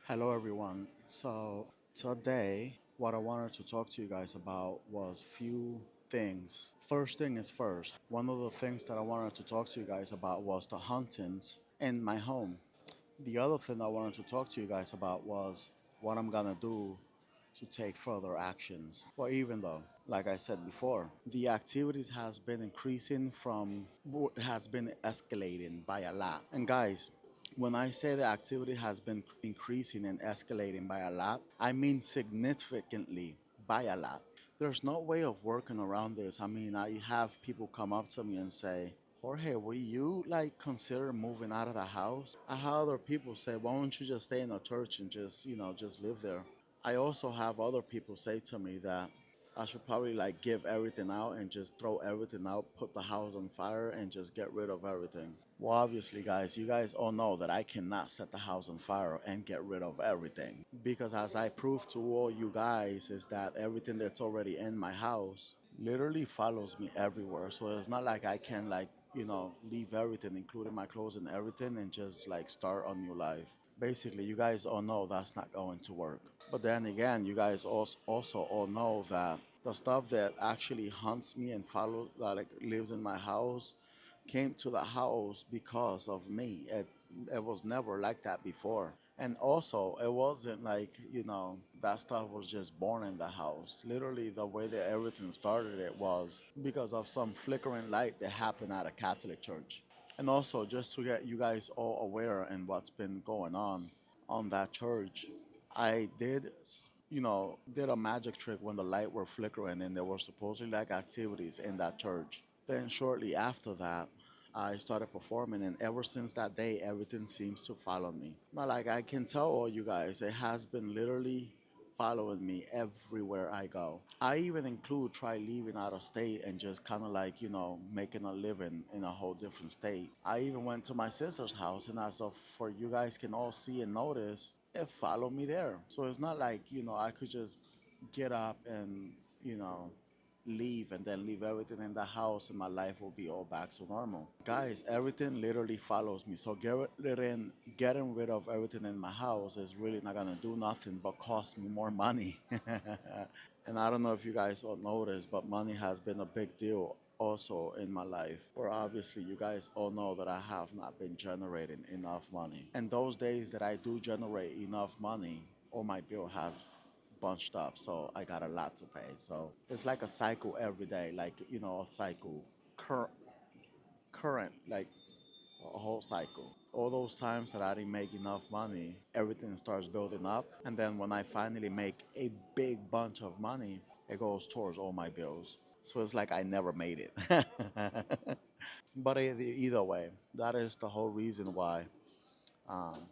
Hello, everyone. So today, what I wanted to talk to you guys about was few things. First thing is first. One of the things that I wanted to talk to you guys about was the hauntings in my home. The other thing I wanted to talk to you guys about was what I'm gonna do to take further actions. Well, even though, like I said before, the activities has been increasing has been escalating by a lot. And guys, when I say the activity has been increasing and escalating by a lot, I mean significantly by a lot. There's no way of working around this. I mean, I have people come up to me and say, Jorge, will you like consider moving out of the house? I have other people say, why don't you just stay in a church and just live there? I also have other people say to me that I should probably like give everything out and just throw everything out, put the house on fire, and just get rid of everything. Well, obviously, guys, you guys all know that I cannot set the house on fire and get rid of everything. Because as I proved to all you guys, is that everything that's already in my house literally follows me everywhere. So it's not like I can, like, leave everything, including my clothes and everything, and just like start a new life. Basically, you guys all know that's not going to work. But then again, you guys also all know that the stuff that actually hunts me and follows, like lives in my house, came to the house because of me. It was never like that before. And also, it wasn't like, that stuff was just born in the house. Literally, the way that everything started, it was because of some flickering light that happened at a Catholic church. And also, just to get you guys all aware and what's been going on that church, I did, did a magic trick when the light were flickering and there were supposedly like activities in that church. Then shortly after that, I started performing, and ever since that day, everything seems to follow me. Now, like I can tell all you guys, it has been literally following me everywhere I go. I even include try leaving out of state and just kind of like, making a living in a whole different state. I even went to my sister's house, and as of for you guys can all see and notice, it followed me there. So it's not like, I could just get up and, you know, leave and then leave everything in the house and my life will be all back to normal. Guys, everything literally follows me. So getting rid of everything in my house is really not gonna do nothing but cost me more money. And I don't know if you guys all noticed, but money has been a big deal also in my life. Where obviously you guys all know that I have not been generating enough money. And those days that I do generate enough money, all my bill has bunched up, so I got a lot to pay. So it's like a cycle every day, like a cycle, current, current, like a whole cycle. All those times that I didn't make enough money, everything starts building up, and then when I finally make a big bunch of money, it goes towards all my bills. So it's like I never made it. But either way, that is the whole reason why. Um,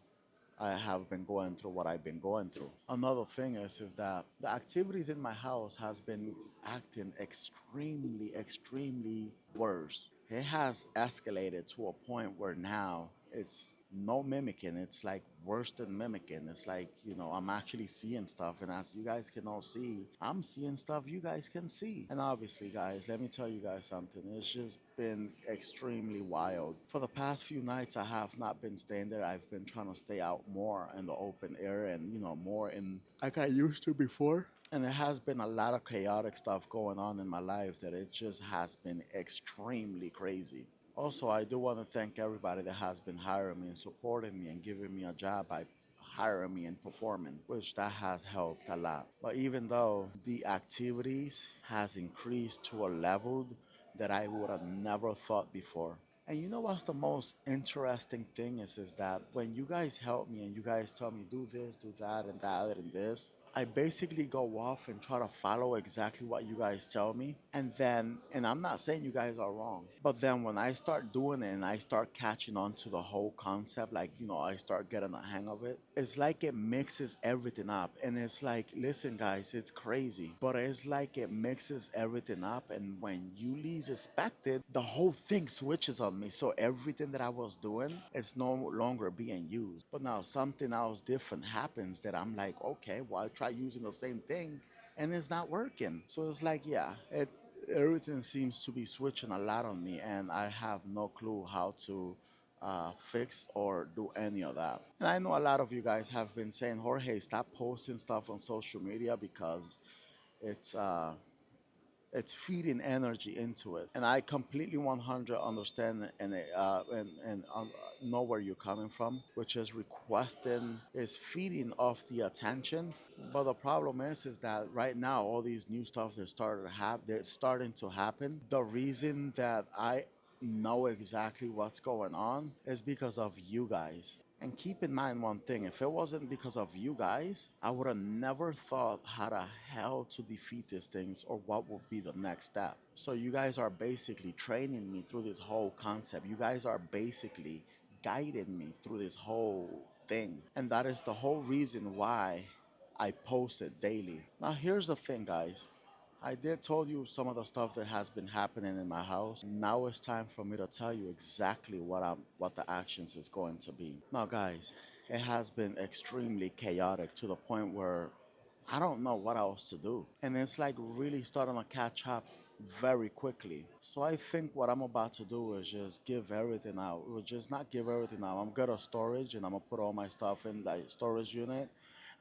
I have been going through what I've been going through. Another thing is that the activities in my house has been acting extremely worse. It has escalated to a point where now it's no mimicking. It's like worse than mimicking. It's like, I'm actually seeing stuff. And as you guys can all see, I'm seeing stuff you guys can see. And obviously, guys, let me tell you guys something. It's just been extremely wild. For the past few nights, I have not been staying there. I've been trying to stay out more in the open air and, more in like I used to before. And there has been a lot of chaotic stuff going on in my life that it just has been extremely crazy. Also, I do want to thank everybody that has been hiring me and supporting me and giving me a job by hiring me and performing, which that has helped a lot. But even though the activities has increased to a level that I would have never thought before. And you know what's the most interesting thing is that when you guys help me and you guys tell me do this, do that and this, I basically go off and try to follow exactly what you guys tell me. And I'm not saying you guys are wrong, but then when I start doing it and I start catching on to the whole concept, like, I start getting a hang of it, it's like it mixes everything up. And it's like, listen, guys, it's crazy, but it's like it mixes everything up. And when you least expect it, the whole thing switches on me. So everything that I was doing is no longer being used. But now something else different happens that I'm like, okay, well, I try using the same thing and it's not working. So it's like, yeah, everything seems to be switching a lot on me, and I have no clue how to fix or do any of that. And I know a lot of you guys have been saying, Jorge, stop posting stuff on social media because it's it's feeding energy into it. And I completely 100 understand and know where you're coming from, which is requesting is feeding off the attention. But the problem is that right now all these new stuff that started to they're starting to happen. The reason that I know exactly what's going on is because of you guys. And keep in mind one thing, if it wasn't because of you guys, I would have never thought how the hell to defeat these things or what would be the next step. So you guys are basically training me through this whole concept. You guys are basically guiding me through this whole thing. And that is the whole reason why I post it daily. Now here's the thing, guys. I did told you some of the stuff that has been happening in my house. Now it's time for me to tell you exactly what the actions is going to be. Now guys, it has been extremely chaotic to the point where I don't know what else to do. And it's like really starting to catch up very quickly. So I think what I'm about to do is just give everything out. Or just not give everything out. I'm gonna storage and I'm gonna put all my stuff in the storage unit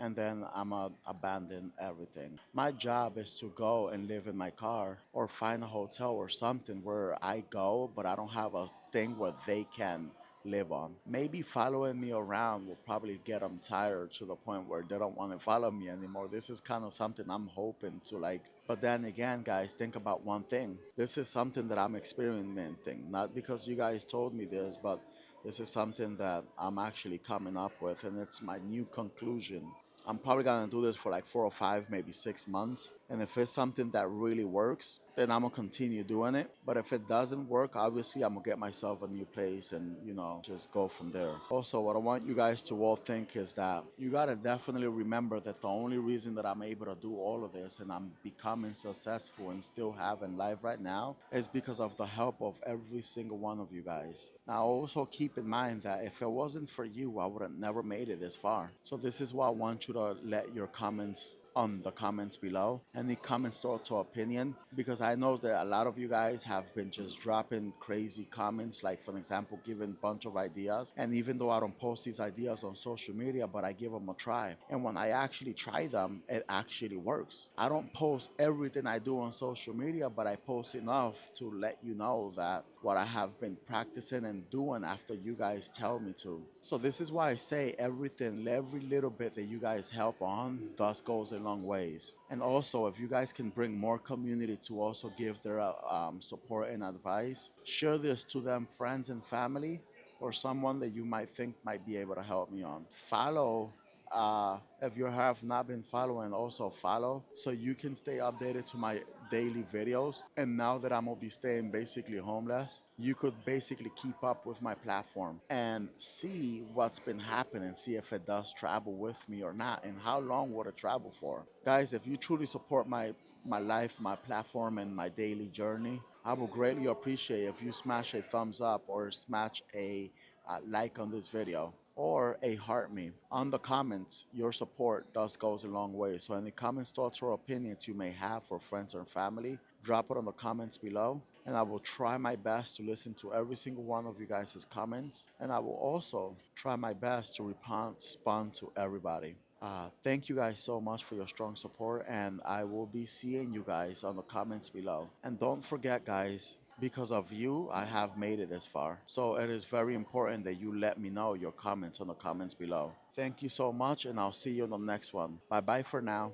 and then I'm gonna abandon everything. My job is to go and live in my car or find a hotel or something where I go, but I don't have a thing where they can live on. Maybe following me around will probably get them tired to the point where they don't want to follow me anymore. This is kind of something I'm hoping to like. But then again, guys, think about one thing. This is something that I'm experimenting, not because you guys told me this, but this is something that I'm actually coming up with, and it's my new conclusion. I'm probably gonna do this for like 4 or 5, maybe 6 months. And if it's something that really works, then I'm gonna continue doing it. But if it doesn't work, obviously I'm gonna get myself a new place and just go from there. Also, what I want you guys to all think is that you gotta definitely remember that the only reason that I'm able to do all of this and I'm becoming successful and still having life right now is because of the help of every single one of you guys. Now, also keep in mind that if it wasn't for you, I would have never made it this far. So this is why I want you to let your comments on the comments below. Any comments or opinion, because I know that a lot of you guys have been just dropping crazy comments, like for example, giving a bunch of ideas. And even though I don't post these ideas on social media, but I give them a try. And when I actually try them, it actually works. I don't post everything I do on social media, but I post enough to let you know that what I have been practicing and doing after you guys tell me to. So this is why I say everything, every little bit that you guys help on, thus goes a long ways. And also, if you guys can bring more community to also give their support and advice, share this to them, friends and family, or someone that you might think might be able to help me on. Follow if you have not been following, also follow so you can stay updated to my daily videos. And now that I'm gonna be staying basically homeless, you could basically keep up with my platform and see what's been happening, see if it does travel with me or not, and how long would it travel for. Guys, if you truly support my life, my platform, and my daily journey, I would greatly appreciate if you smash a thumbs up or smash a like on this video or a heart me. On the comments, your support does goes a long way. So any comments, thoughts, or opinions you may have for friends or family, drop it on the comments below. And I will try my best to listen to every single one of you guys' comments. And I will also try my best to respond to everybody. Thank you guys so much for your strong support, and I will be seeing you guys on the comments below. And don't forget, guys, because of you, I have made it this far. So it is very important that you let me know your comments on the comments below. Thank you so much, and I'll see you in the next one. Bye bye for now.